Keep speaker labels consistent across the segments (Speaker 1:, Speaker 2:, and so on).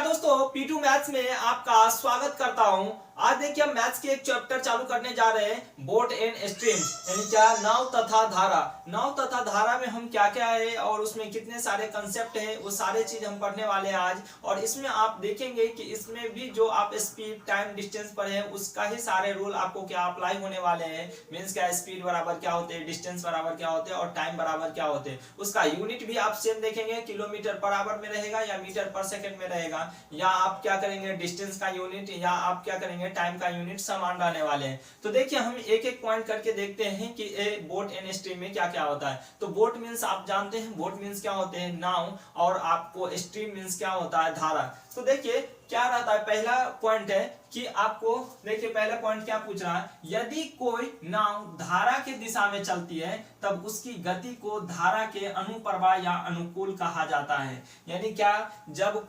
Speaker 1: दोस्तों, P2 maths में आपका स्वागत करता हूं। आज देखिए हम मैथ्स के एक चैप्टर चालू करने जा रहे हैं, बोट एंड स्ट्रीम्स, यानी क्या नाव तथा धारा। नाव तथा धारा में हम क्या क्या है और उसमें कितने सारे कंसेप्ट है, वो सारे चीज हम पढ़ने वाले हैं आज। और इसमें आप देखेंगे कि इसमें भी जो आप स्पीड टाइम डिस्टेंस पर है उसका ही सारे रूल आपको क्या अप्लाई होने वाले हैं। मीन्स क्या, स्पीड बराबर क्या होते हैं, डिस्टेंस बराबर क्या होते हैं और टाइम बराबर क्या होते हैं। उसका यूनिट भी आप सेम देखेंगे, किलोमीटर पर आवर में रहेगा या मीटर पर सेकंड में रहेगा, या आप क्या करेंगे डिस्टेंस का यूनिट, या आप क्या करेंगे टाइम का यूनिट समान रहने वाले हैं। तो देखिए हम एक एक पॉइंट करके देखते हैं कि बोट एंड स्ट्रीम में क्या क्या होता है। तो बोट मीन्स आप जानते हैं, बोट मीन्स क्या होते हैं, नाव, और आपको स्ट्रीम मीन्स क्या होता है, धारा। तो देखिए क्या रहता है, पहला पॉइंट है कि आपको देखिए पहला पॉइंट क्या पूछ रहा है, यदि कोई नाव धारा के दिशा में चलती है तब उसकी गति को धारा के अनुप्रवाह या अनुकूल कहा जाता है। यानी क्या, जब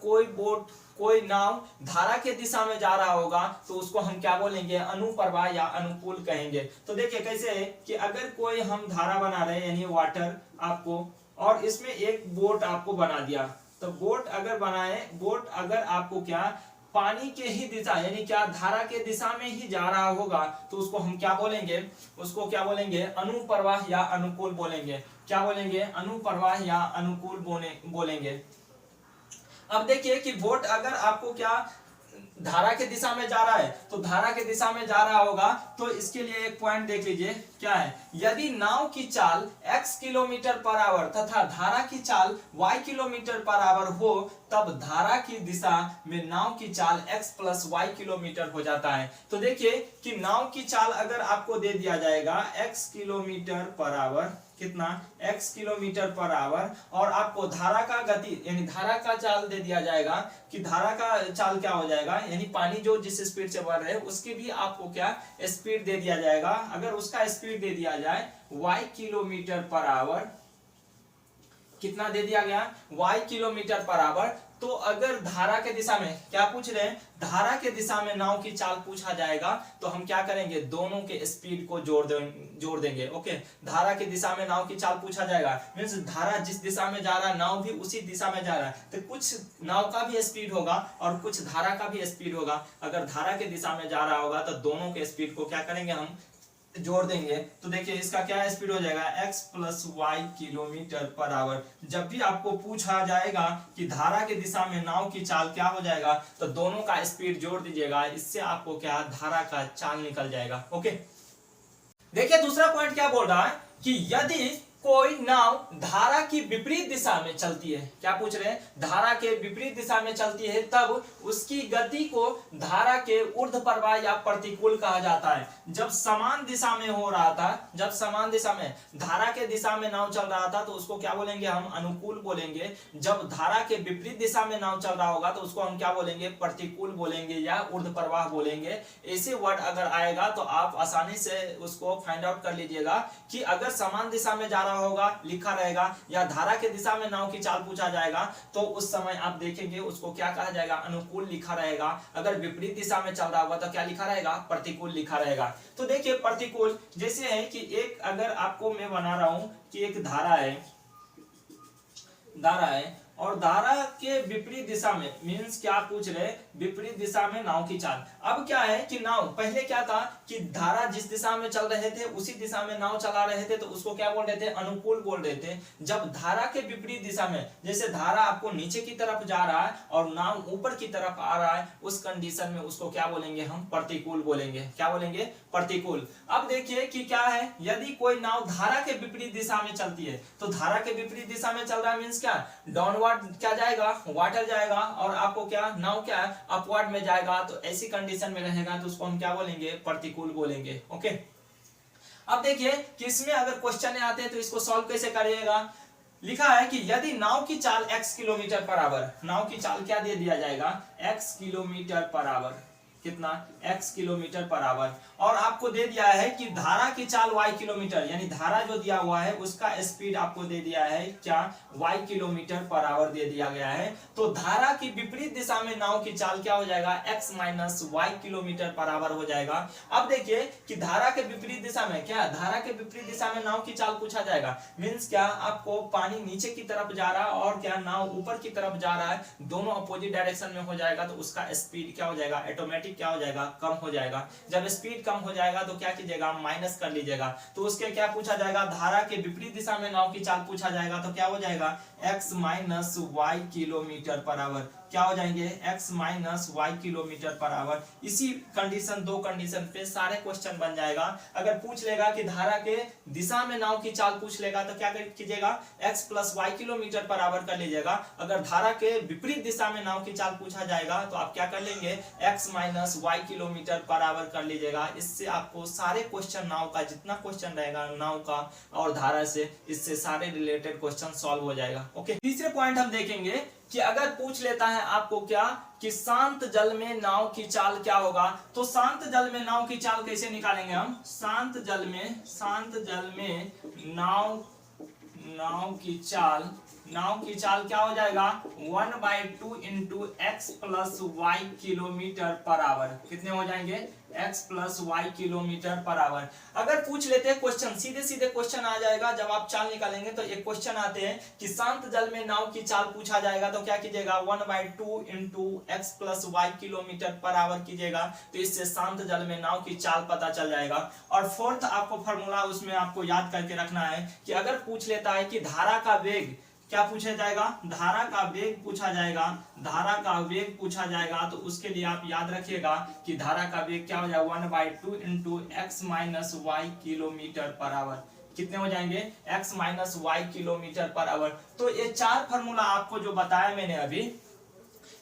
Speaker 1: कोई नाव धारा के दिशा में जा रहा होगा तो उसको हम क्या बोलेंगे, अनुप्रवाह या अनुकूल कहेंगे। तो देखिए कैसे है कि अगर कोई हम धारा बना रहे हैं यानी वाटर आपको, और इसमें एक बोट आपको बना दिया, तो बोट अगर बनाए, बोट अगर आपको क्या पानी के ही दिशा यानी क्या धारा के दिशा में ही जा रहा होगा तो उसको हम क्या बोलेंगे, उसको क्या बोलेंगे, अनुप्रवाह या अनुकूल बोलेंगे। क्या बोलेंगे, अनुप्रवाह या अनुकूल बोलेंगे। अब देखिए कि बोट अगर आपको क्या धारा के दिशा में जा रहा है, तो धारा के दिशा में जा रहा होगा तो इसके लिए एक पॉइंट देख लीजिए क्या है, यदि नाव की चाल x किलोमीटर पर आवर तथा धारा की चाल y किलोमीटर पर आवर हो तब धारा की दिशा में नाव की चाल x प्लस y किलोमीटर हो जाता है। तो देखिए कि नाव की चाल अगर आपको दे दिया जाएगा x किलोमीटर पर आवर, कितना, x किलोमीटर पर आवर, और आपको धारा का गति यानी धारा का चाल दे दिया जाएगा कि धारा का चाल क्या हो जाएगा, यानी पानी जो जिस स्पीड से बढ़ रहे हैं उसकी भी आपको क्या स्पीड दे दिया जाएगा। अगर उसका स्पीड दे दिया जाए y किलोमीटर पर आवर, कितना दे दिया गया, y किलोमीटर पर आवर, तो अगर धारा के दिशा में क्या पूछ रहे हैं, धारा के दिशा में नाव की चाल पूछा जाएगा तो हम क्या करेंगे, दोनों के स्पीड को जोड़ देंगे। ओके, धारा की दिशा में नाव की चाल पूछा जाएगा मीन्स धारा जिस दिशा में जा रहा है नाव भी उसी दिशा में जा रहा है, तो कुछ नाव का भी स्पीड होगा और कुछ धारा का भी स्पीड होगा। अगर धारा के दिशा में जा रहा होगा तो दोनों के स्पीड को क्या करेंगे, हम जोड़ देंगे। तो देखिए इसका क्या स्पीड हो जाएगा, x plus y kilometre per hour. जब भी आपको पूछा जाएगा कि धारा की दिशा में नाव की चाल क्या हो जाएगा तो दोनों का स्पीड जोड़ दीजिएगा, इससे आपको क्या धारा का चाल निकल जाएगा। ओके, देखिए दूसरा पॉइंट क्या बोल रहा है कि यदि कोई नाव धारा की विपरीत दिशा में चलती है, क्या पूछ रहे हैं, धारा के विपरीत दिशा में चलती है तब उसकी गति को धारा के ऊर्ध्व प्रवाह या प्रतिकूल कहा जाता है। जब समान दिशा में हो रहा था, जब समान दिशा में धारा के दिशा में नाव चल रहा था तो उसको क्या बोलेंगे, हम अनुकूल बोलेंगे। जब धारा के विपरीत दिशा में नाव चल रहा होगा तो उसको हम क्या बोलेंगे, प्रतिकूल बोलेंगे या ऊर्ध्व प्रवाह बोलेंगे। ऐसे वर्ड अगर आएगा तो आप आसानी से उसको फाइंड आउट कर लीजिएगा कि अगर समान दिशा में जा रहा होगा लिखा रहेगा या धारा के दिशा में नाव की चाल पूछा जाएगा तो उस समय आप देखेंगे उसको क्या कहा जाएगा, अनुकूल लिखा रहेगा। अगर विपरीत दिशा में चल रहा होगा तो क्या लिखा रहेगा, प्रतिकूल लिखा रहेगा। तो देखिए प्रतिकूल जैसे है कि एक, अगर आपको मैं बना रहा हूं कि एक धारा है और धारा के विपरीत दिशा में मीन्स क्या पूछ रहे, विपरीत दिशा में नाव की चाल। अब क्या है कि नाव पहले क्या था कि धारा जिस दिशा में चल रहे थे उसी दिशा में नाव चला रहे थे तो उसको क्या बोल रहे थे, अनुकूल बोल रहे थे। जब धारा के विपरीत दिशा में, जैसे धारा आपको नीचे की तरफ जा रहा है और नाव ऊपर की तरफ आ रहा है, उस कंडीशन में उसको क्या बोलेंगे, हम प्रतिकूल बोलेंगे। क्या बोलेंगे, प्रतिकूल। अब देखिए कि क्या है, यदि कोई नाव धारा के विपरीत दिशा में चलती है तो धारा के विपरीत दिशा में चल रहा है मीन्स क्या, डाउनवर्ड क्या जाएगा, वाटर जाएगा, और आपको क्या नाव क्या है, अपवर्ड में जाएगा। तो ऐसी कंडीशन में रहेगा तो उसको हम क्या बोलेंगे, प्रतिकूल बोलेंगे। ओके, अब देखिए कि इसमें अगर क्वेश्चन आते हैं तो इसको सॉल्व कैसे करिएगा। लिखा है कि यदि नाव की चाल x किलोमीटर पर आवर, नाव की चाल क्या दे दिया जाएगा, x किलोमीटर पर आवर, कितना x किलोमीटर पर आवर। और आपको दे दिया है कि धारा की चाल y किलोमीटर, यानी धारा जो दिया हुआ है उसका स्पीड आपको दे दिया है क्या y किलोमीटर पर आवर दे दिया गया है। तो धारा की विपरीत दिशा में नाव की चाल क्या हो जाएगा x minus y kilometre per our हो जाएगा। अब देखिए कि धारा के विपरीत दिशा में क्या, धारा के विपरीत दिशा में नाव की चाल पूछा जाएगा। मींस क्या, आपको पानी नीचे की तरफ जा रहा है और क्या नाव ऊपर की तरफ जा रहा है, दोनों अपोजिट डायरेक्शन में हो जाएगा तो उसका स्पीड क्या हो जाएगा, ऑटोमेटिक क्या हो जाएगा, कम हो जाएगा। जब स्पीड कम हो जाएगा तो क्या कीजिएगा, माइनस कर लीजिएगा। तो उसके क्या पूछा जाएगा, धारा के विपरीत दिशा में नाव की चाल पूछा जाएगा तो क्या हो जाएगा x minus y kilometre per hour. क्या हो जाएंगे x minus y kilometre per hour. इसी कंडीशन, दो कंडीशन पे सारे क्वेश्चन बन जाएगा। अगर पूछ लेगा कि धारा के दिशा में नाव की चाल पूछ लेगा तो क्या कीजिएगा, x plus y kilometre per hour कर लीजिएगा। अगर धारा के विपरीत दिशा में नाव की चाल पूछा जाएगा तो आप क्या कर लेंगे, x minus y kilometre per hour कर लीजिएगा। इससे आपको सारे क्वेश्चन नाव का, जितना क्वेश्चन रहेगा नाव का और धारा से, इससे सारे रिलेटेड क्वेश्चन सॉल्व हो जाएगा। ओके, तीसरे पॉइंट हम देखेंगे कि अगर पूछ लेता है आपको क्या कि शांत जल में नाव की चाल क्या होगा, तो शांत जल में नाव की चाल कैसे निकालेंगे हम। शांत जल में नाव की चाल क्या हो जाएगा, 1/2 into x plus y kilometre per hour. कितने हो जाएंगे, x plus y kilometre per hour. अगर पूछ लेते हैं क्वेश्चन, सीधे सीधे क्वेश्चन आ जाएगा जब आप चाल निकालेंगे। तो एक क्वेश्चन आते हैं कि शांत जल में नाव की चाल पूछा जाएगा तो क्या कीजिएगा, 1/2 into x plus y kilometre per hour कीजिएगा। तो इससे शांत जल में नाव की चाल पता चल जाएगा। और फोर्थ आपको फॉर्मूला उसमें आपको याद करके रखना है कि अगर पूछ लेता है कि धारा का वेग क्या पूछा जाएगा, धारा का वेग पूछा जाएगा तो उसके लिए आप याद रखिएगा कि धारा का वेग क्या हो जाएगा, 1/2 into x minus y kilometre per hour. कितने हो जाएंगे, x minus y kilometre per hour. तो ये चार फॉर्मूला आपको जो बताया मैंने अभी,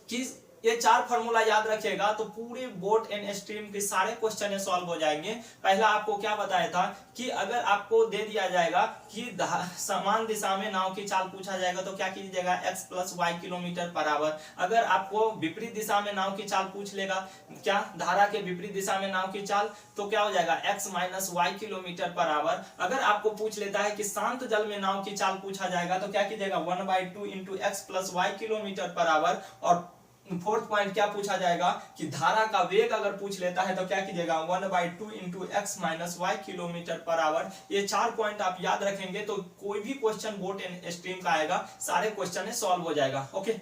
Speaker 1: कि ये चार फॉर्मूला याद रखिएगा तो पूरे बोट एंड स्ट्रीम के सारे क्वेश्चन सॉल्व हो जाएंगे। पहला आपको क्या बताया था कि अगर आपको दे दिया जाएगा कि समान दिशा में नाव की चाल पूछा जाएगा तो क्या कीजिएगा, x plus y kilometre per hour. अगर आपको विपरीत दिशा में नाव की चाल पूछ लेगा, क्या धारा के विपरीत दिशा में नाव की चाल, तो क्या हो जाएगा, x minus y kilometre per hour. अगर आपको पूछ लेता है कि शांत जल में नाव की चाल पूछा जाएगा तो क्या कीजिएगा, 1/2 into x plus y kilometre per hour. और फोर्थ पॉइंट क्या पूछा जाएगा कि धारा का वेग अगर पूछ लेता है तो क्या कीजिएगा, 1/2 into x minus y kilometre per hour. ये चार पॉइंट आप याद रखेंगे तो कोई भी क्वेश्चन बोट एंड स्ट्रीम का आएगा, सारे क्वेश्चन सॉल्व हो जाएगा। ओके,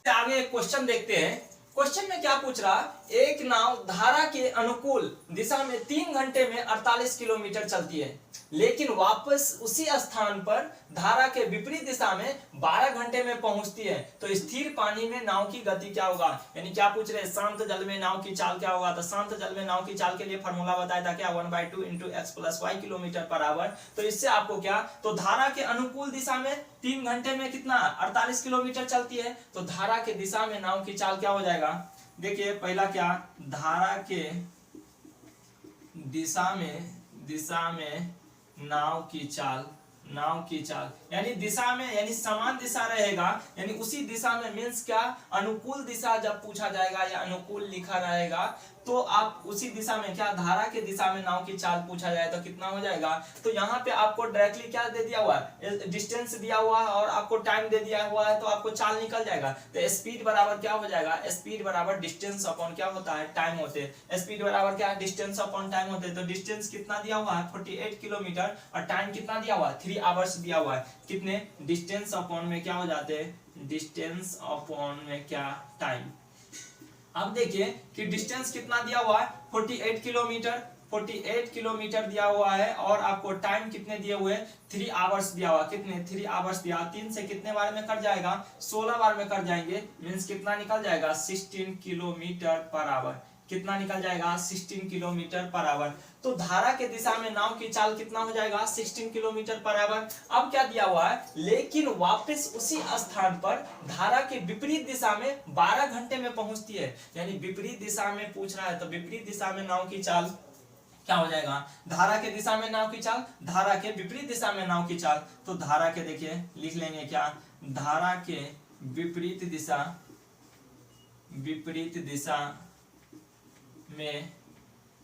Speaker 1: आगे एक क्वेश्चन देखते हैं। क्वेश्चन में क्या पूछ रहा, एक नाव धारा के अनुकूल दिशा में 3 घंटे में 48 किलोमीटर चलती है, लेकिन वापस उसी स्थान पर धारा के विपरीत दिशा में 12 घंटे में पहुंचती है। तो स्थिर पानी में नाव की गति क्या होगा, यानी क्या पूछ रहे हैं, शांत जल में नाव की चाल क्या होगा। तो शांत जल में नाव की चाल के लिए फॉर्मूला बताया था क्या, 1/2 into x plus y kilometre per hour. तो इससे आपको क्या, तो धारा के अनुकूल दिशा में 3 घंटे में कितना 48 किलोमीटर चलती है, तो धारा के दिशा में नाव की चाल क्या हो जाएगा। देखिए पहला क्या, धारा के दिशा में नाव की चाल यानी दिशा में, यानी समान दिशा रहेगा, यानी उसी दिशा में मींस क्या, अनुकूल दिशा जब पूछा जाएगा या अनुकूल लिखा रहेगा तो आप उसी दिशा में क्या, धारा के दिशा में नाव की चाल पूछा जाए तो कितना हो जाएगा। तो यहाँ पे आपको डायरेक्टली क्या दे दिया हुआ है, डिस्टेंस दिया हुआ है और आपको टाइम दे दिया हुआ है, तो आपको चाल निकल जाएगा। तो स्पीड बराबर क्या हो जाएगा, स्पीड बराबर डिस्टेंस अपॉन क्या होता है, टाइम होते हैं। स्पीड बराबर क्या है, डिस्टेंस अपॉन टाइम होते हैं। तो डिस्टेंस कितना दिया हुआ है, 48 किलोमीटर, और टाइम कितना दिया हुआ है, 3 आवर्स दिया हुआ है। कितने, डिस्टेंस अपॉन में क्या हो जाते हैं, डिस्टेंस अपॉन में क्या, टाइम। अब देखिए कि डिस्टेंस कितना दिया हुआ है, 48 किलोमीटर, 48 किलोमीटर दिया हुआ है, और आपको टाइम कितने दिए हुए, 3 आवर्स दिया हुआ। कितने, 3 आवर्स दिया। 3 से कितने बार में कट जाएगा, 16 बार में कट जाएंगे, मींस कितना निकल जाएगा, 16 किलोमीटर पर आवर। कितना निकल जाएगा, 16 किलोमीटर पर आवर। तो धारा के दिशा में नाव की चाल कितना हो जाएगा, 16 किलोमीटर पर आवर। अब क्या दिया हुआ है, लेकिन वापस उसी स्थान पर धारा के विपरीत दिशा में 12 घंटे में पहुंचती है। यानी विपरीत दिशा में पूछ रहा है तो विपरीत दिशा में नाव की चाल क्या हो जाएगा, धारा के दिशा में नाव की चाल, धारा के विपरीत दिशा में नाव की चाल। तो धारा के देखिए लिख लेंगे क्या, धारा के विपरीत दिशा में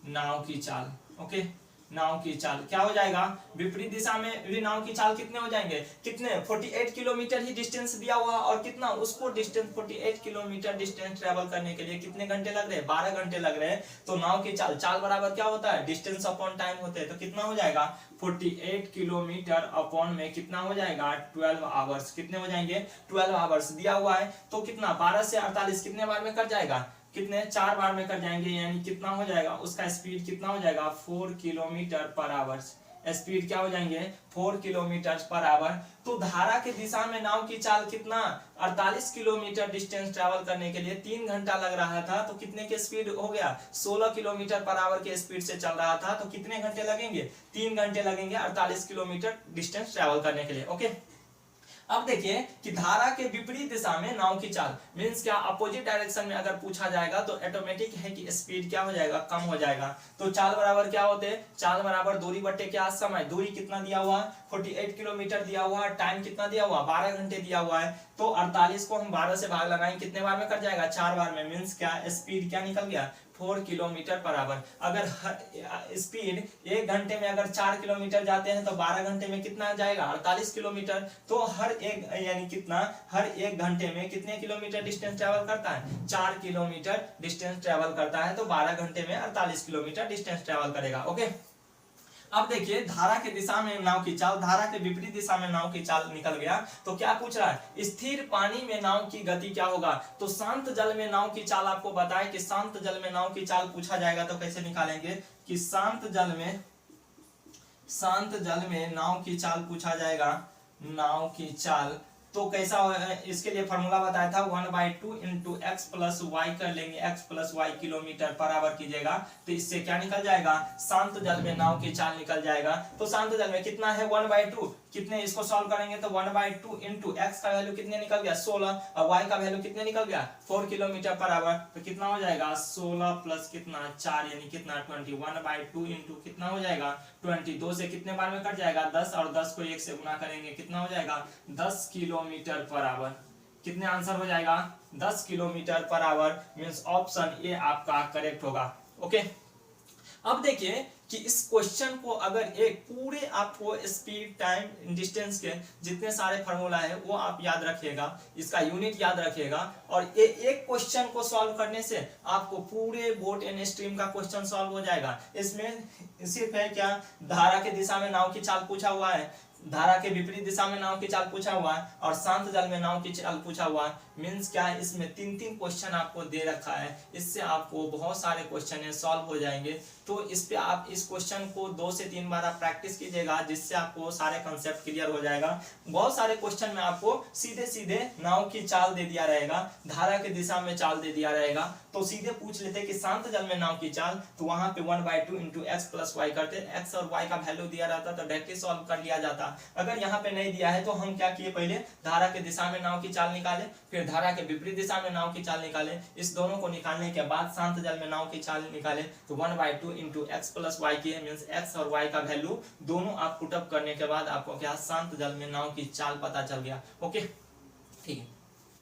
Speaker 1: नाव की चाल। ओके, नाव की चाल क्या हो जाएगा, विपरीत दिशा में भी नाव की चाल कितने हो जाएंगे, कितने 48 किलोमीटर ही डिस्टेंस दिया हुआ और कितना उसको डिस्टेंस 48 किलोमीटर डिस्टेंस ट्रेवल करने के लिए कितने घंटे लग रहे हैं, 12 घंटे लग रहे हैं। तो नाव की चाल, चाल बराबर क्या होता है, डिस्टेंस अपॉन टाइम होते हैं। तो कितना हो जाएगा 48 किलोमीटर अपॉन में कितना हो जाएगा 12 आवर्स। कितने हो जाएंगे 12 आवर्स दिया हुआ है। तो कितना 12 से 48 कितने बार में कट जाएगा, कितने 4 बार में कट जाएंगे, यानी कितना हो जाएगा उसका स्पीड कितना हो जाएगा 4 किलोमीटर पर आवर। स्पीड क्या हो जाएंगे 4 किलोमीटर पर आवर। तो धारा के दिशा में नाव की चाल कितना 48 किलोमीटर डिस्टेंस ट्रैवल करने के लिए 3 घंटा लग रहा था। तो कितने के स्पीड हो गया 16 किलोमीटर पर आवर के स्पीड से चल रहा था। तो कितने घंटे लगेंगे 3 घंटे लगेंगे 48 किलोमीटर डिस्टेंस ट्रैवल करने के लिए। ओके, अब देखिए कि धारा के विपरीत दिशा में नाव की चाल मींस क्या, अपोजिट डायरेक्शन में अगर पूछा जाएगा तो ऑटोमेटिक है कि स्पीड क्या हो जाएगा, कम हो जाएगा। तो चाल बराबर क्या होते हैं, चाल बराबर दूरी बट्टे क्या समय। दूरी कितना दिया हुआ 48 किलोमीटर दिया हुआ, टाइम कितना दिया हुआ 12 घंटे दिया हुआ है। तो 48 को हम 12 से भाग लगाएंगे कितने बार में कट जाएगा 4 बार में। मींस क्या, स्पीड क्या निकल गया 4 किलोमीटर पर आवर। अगर स्पीड 1 घंटे में अगर 4 किलोमीटर जाते हैं तो 12 घंटे में कितना जाएगा 48 किलोमीटर। तो हर एक यानी कितना, हर 1 घंटे में कितने किलोमीटर डिस्टेंस ट्रेवल करता है 4 किलोमीटर डिस्टेंस ट्रेवल करता है। तो 12 घंटे में 48 किलोमीटर डिस्टेंस ट्रेवल करेगा। ओके, अब देखिए धारा के दिशा में नाव की चाल, धारा के विपरीत दिशा में नाव की चाल निकल गया। तो क्या पूछ रहा है, स्थिर पानी में नाव की गति क्या होगा। तो शांत जल में नाव की चाल आपको बताए कि शांत जल में नाव की चाल पूछा जाएगा तो कैसे निकालेंगे कि शांत जल में नाव की चाल पूछा जाएगा। नाव की चाल तो कैसा इसके लिए फॉर्मूला बताया था 1/2 इंटू एक्स प्लस वाई कर लेंगे, x plus y kilometre per hour कीजिएगा। तो इससे क्या निकल जाएगा, शांत जल में नाव की चाल निकल जाएगा। तो शांत जल में कितना है 1/2, कितने इसको सॉल्व करेंगे तो 1/2 इंटू एक्स का वैल्यू कितने निकल गया 16 और वाई का वैल्यू कितने निकल गया 4 किलोमीटर पर आवर। तो कितना हो जाएगा 16 प्लस कितना 4 यानी कितना 20, 1/2 इंटू कितना हो जाएगा 20, 2 से कितने बार में कट जाएगा 10 और 10 को 1 से गुना करेंगे कितना हो जाएगा 10 किलोमीटर पर आवर। कितने आंसर हो जाएगा 10 kilometre per our. Means option A आपका करेक्ट होगा। ओके, अब देखिए कि इस क्वेश्चन को अगर एक पूरे आपको स्पीड टाइम डिस्टेंस के जितने सारे फार्मूला है वो आप याद रखिएगा, इसका यूनिट याद रखिएगा और ये एक क्वेश्चन को सॉल्व करने से आपको पूरे बोट एंड स्ट्रीम का क्वेश्चन सॉल्व हो जाएगा। इसमें सिर्फ है क्या, धारा के दिशा में नाव की चाल पूछा हुआ है, धारा के विपरीत दिशा में नाव की चाल पूछा हुआ है और शांत जल में नाव की चाल पूछा हुआ है। मींस क्या है, इसमें 3-3 क्वेश्चन आपको दे रखा है। इससे आपको बहुत सारे क्वेश्चन सॉल्व हो जाएंगे। तो इस पे आप इस क्वेश्चन को 2 से 3 बार आप प्रैक्टिस कीजिएगा, जिससे आपको सारे कंसेप्ट क्लियर हो जाएगा। बहुत सारे क्वेश्चन में आपको सीधे सीधे नाव की चाल दे दिया रहेगा, धारा के दिशा में चाल दे दिया रहेगा। तो सीधे पूछ लेते कि शांत जल में नाव की चाल, तो वहां पे 1/2 इंटू एक्स प्लस वाई करते, एक्स और वाई का वैल्यू दिया रहता तो डायरेक्टली सॉल्व कर लिया जाता। अगर यहाँ पे नहीं दिया है तो हम क्या किए, पहले धारा के दिशा में नाव की चाल निकाले, फिर धारा के विपरीत दिशा में नाव की चाल निकाले। इस दोनों को निकालने के बाद शांत जल में नाव की चाल निकाले। तो 1/2 इंटू एक्स प्लस वाई किए, मींस एक्स और वाई का वैल्यू दोनों आप पुटअप करने के बाद आपको क्या शांत जल में नाव की चाल पता चल गया। ओके, ठीक है।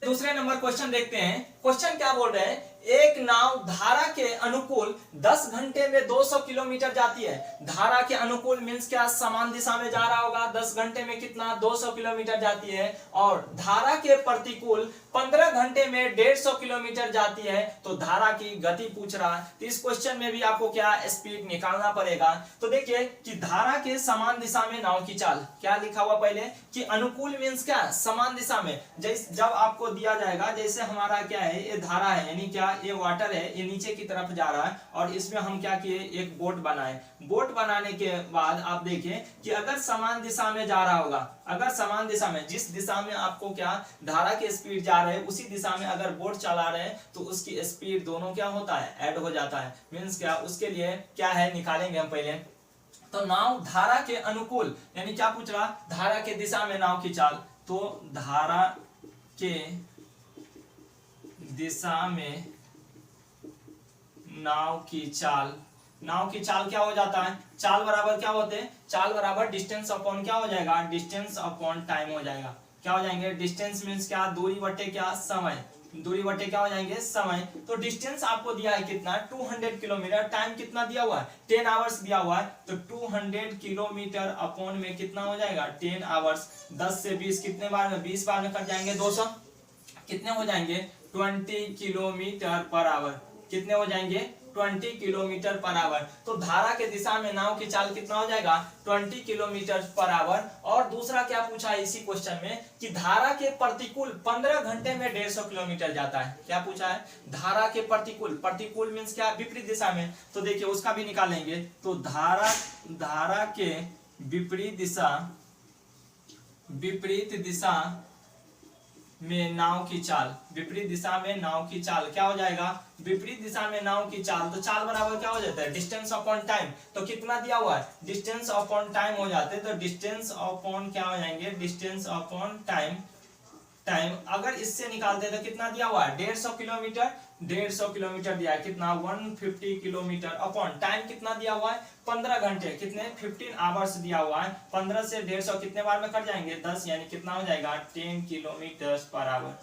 Speaker 1: दूसरे नंबर क्वेश्चन देखते हैं। क्वेश्चन क्या बोल रहे हैं, एक नाव धारा के अनुकूल 10 घंटे में 200 किलोमीटर जाती है। धारा के अनुकूल मींस क्या, समान दिशा में जा रहा होगा, 10 घंटे में कितना 200 किलोमीटर जाती है। और धारा के प्रतिकूल 15 घंटे में 150 किलोमीटर जाती है। तो धारा की गति पूछ रहा है। तो इस क्वेश्चन में भी आपको क्या स्पीड निकालना पड़ेगा। तो देखिए कि धारा के समान दिशा में नाव की चाल, क्या लिखा हुआ पहले कि अनुकूल मींस क्या, समान दिशा में। जैसे जब आपको दिया जाएगा, जैसे हमारा क्या है, ये धारा है यानी क्या, ये वाटर है, ये नीचे की तरफ जा रहा है और इसमें हम क्या किए, एक बोट बनाए। बोट बनाने के बाद आप देखिए कि अगर समान दिशा में जा रहा होगा, अगर समान दिशा में, जिस दिशा में आपको क्या धारा की स्पीड जा रहे हैं उसी दिशा में अगर बोट चला रहे हैं तो उसकी स्पीड दोनों क्या होता है, ऐड हो जाता है। मींस क्या, उसके लिए क्या है, निकालेंगे हम पहले। तो नाव धारा के अनुकूल यानी क्या पूछ रहा, धारा के दिशा में नाव की चाल। तो धारा के दिशा में नाव की चाल, नाव की चाल क्या हो जाता है, चाल बराबर क्या होते हैं, चाल बराबर डिस्टेंस अपॉन क्या हो जाएगा, डिस्टेंस अपॉन टाइम हो जाएगा। क्या हो जाएंगे, डिस्टेंस मींस क्या, दूरी बटे क्या समय, दूरी बटे क्या हो जाएंगे समय। तो डिस्टेंस आपको दिया है कितना 200 किलोमीटर, टाइम कितना दिया हुआ है 10 आवर्स दिया हुआ है, तो 200 किलोमीटर अपॉन में कितना हो जाएगा 10 आवर्स। 10 से 20 कितने बार में 20 बार में कट जाएंगे 200, कितने हो जाएंगे 20 किलोमीटर पर आवर, कितने हो जाएंगे 20 किलोमीटर पर आवर। तो धारा के दिशा में नाव की चाल कितना हो जाएगा 20 किलोमीटर पर आवर। और दूसरा क्या पूछा है इसी क्वेश्चन में कि धारा के प्रतिकूल 15 घंटे में 150 किलोमीटर जाता है। क्या पूछा है धारा के प्रतिकूल, प्रतिकूल मीन्स क्या विपरीत दिशा में, तो देखिए उसका भी निकालेंगे। तो धारा के विपरीत दिशा में नाव की चाल, विपरीत दिशा में नाव की चाल क्या हो जाएगा विपरीत दिशा में नाव की चाल। तो चाल बराबर क्या हो जाता है डिस्टेंस अपॉन टाइम। तो कितना दिया हुआ है डिस्टेंस अपॉन टाइम हो जाते हैं। तो डिस्टेंस अपॉन क्या हो जाएंगे डिस्टेंस अपॉन टाइम। अगर इससे निकालते हैं तो कितना दिया हुआ है 150 किलोमीटर, 150 किलोमीटर दिया है कितना 150 किलोमीटर अपॉन टाइम कितना दिया हुआ है 15 घंटे, कितने 15 आवर्स दिया हुआ है। 15 से 150 कितने बार में कट जाएंगे 10, यानी कितना हो जाएगा 10 किलोमीटर पर आवर,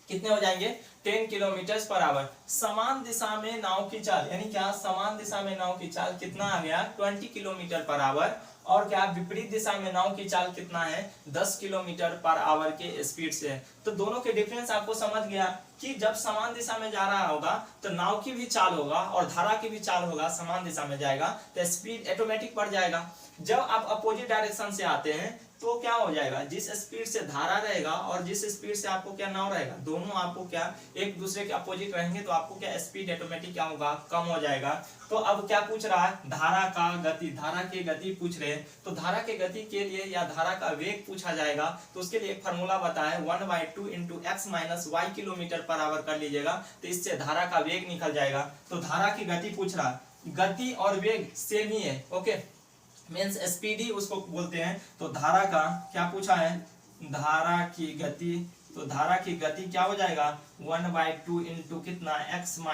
Speaker 1: कितने हो जाएंगे 10 किलोमीटर पर आवर। समान दिशा में नाव की चाल यानी क्या समान दिशा में नाव की चाल कितना आ गया 20 किलोमीटर पर आवर। और क्या विपरीत दिशा में नाव की चाल कितना है 10 किलोमीटर पर आवर के स्पीड से। तो दोनों के डिफरेंस आपको समझ गया कि जब समान दिशा में जा रहा होगा तो नाव की भी चाल होगा और धारा की भी चाल होगा, समान दिशा में जाएगा तो स्पीड ऑटोमेटिक बढ़ जाएगा। जब आप अपोजिट डायरेक्शन से आते हैं तो क्या हो जाएगा जिस स्पीड से धारा रहेगा और जिस स्पीड से आपको क्या नाव रहेगा दोनों आपको क्या एक दूसरे के अपोजिट रहेंगे, तो आपको क्या स्पीड ऑटोमेटिक क्या होगा कम हो जाएगा। तो अब क्या पूछ रहा है धारा का गति, धारा की गति पूछ रहे हैं। तो धारा के गति के लिए या धारा का वेग पूछा जाएगा तो उसके लिए एक फॉर्मूला बताया 1/2 × x - y kilometre per hour कर लीजिएगा, तो इससे धारा का वेग निकल जाएगा। तो धारा की गति पूछ रहा है, गति और वेग सेम ही है, ओके मीन्स स्पीड ही उसको बोलते हैं। तो धारा का क्या पूछा है धारा की गति, तो धारा की गति क्या हो जाएगा 1/2 × कितना x -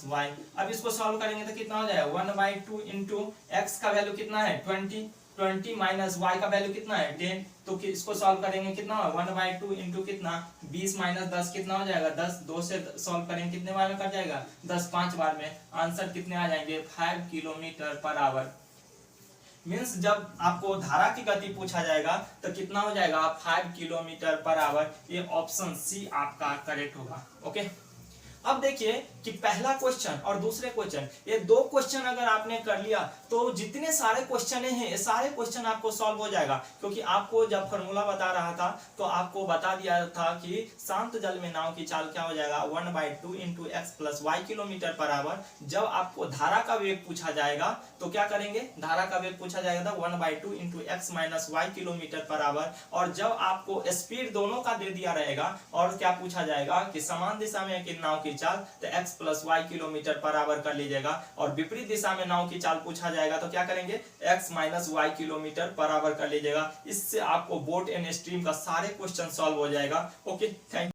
Speaker 1: y। अब इसको सॉल्व करेंगे तो कितना हो जाएगा 1/2 × x का वैल्यू कितना है 20 माइनस y का वैल्यू कितना है 10। तो इसको सॉल्व करेंगे कितना होगा 1/2 × कितना 20 - 10 कितना हो जाएगा 10। 2 से सॉल्व करेंगे कितने बार में कट जाएगा 10, 5 बार में। आंसर कितने आ जाएंगे 5 किलोमीटर पर आवर। मीन्स जब आपको धारा की गति पूछा जाएगा तो कितना हो जाएगा 5 किलोमीटर पर आवर। ये ऑप्शन सी आपका करेक्ट होगा, ओके। अब देखिए कि पहला क्वेश्चन और दूसरे क्वेश्चन, ये दो क्वेश्चन अगर आपने कर लिया तो जितने सारे क्वेश्चन हैं ये सारे क्वेश्चन आपको सॉल्व हो जाएगा। क्योंकि आपको जब फॉर्मूला बता रहा था तो आपको बता दिया था कि शांत जल में नाव की चाल क्या हो जाएगा 1/2 × x + y kilometre per hour. जब आपको धारा का वेग पूछा जाएगा तो क्या करेंगे धारा का वेग पूछा जाएगा 1/2 × x - y kilometre per hour. और जब आपको स्पीड दोनों का दे दिया रहेगा और क्या पूछा जाएगा कि समान दिशा में कि नाव की चाल तो x + y kilometre per hour कर लीजिएगा। और विपरीत दिशा में नाव की चाल पूछा जाएगा तो क्या करेंगे x - y kilometre per hour कर लीजिएगा। इससे आपको बोट एंड स्ट्रीम का सारे क्वेश्चन सॉल्व हो जाएगा, ओके थैंक